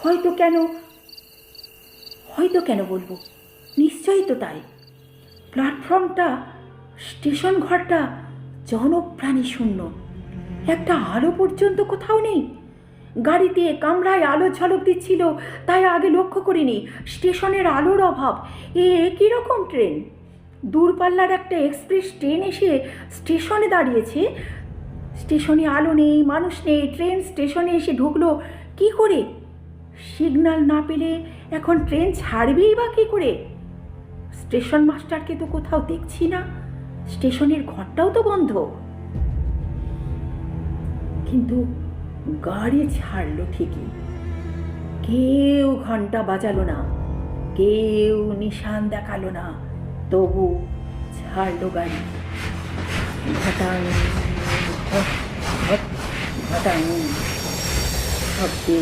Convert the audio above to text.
হয়তো কেন বলবো, নিশ্চয়ই তো তাই। প্ল্যাটফর্মটা, স্টেশন ঘরটা জনপ্রাণী শূন্য। একটা আলো পর্যন্ত কোথাও নেই। গাড়িতে কামরায় আলো ঝলক দিচ্ছিল, তাই আগে লক্ষ্য করিনি স্টেশনের আলোর অভাব। কীরকম ট্রেন! দূরপাল্লার একটা এক্সপ্রেস ট্রেন এসে স্টেশনে দাঁড়িয়েছে। স্টেশনে আলো নেই, মানুষ নেই। ট্রেন স্টেশনে এসে ঢুকলো কি করে? সিগন্যাল না পেলে এখন ট্রেন ছাড়বেই বা কী করে? স্টেশন মাস্টারকে তো কোথাও দেখছি না। স্টেশনের ঘরটাও তো বন্ধ। কিন্তু গাড়ি ছাড়লো ঠিকই। কেউ ঘন্টা বাজালো না, কেউ নিশান দেখালো না, তবু ছাড়লো গাড়ি। ঘটাং ঘট ঘট ঘটাং শব্দে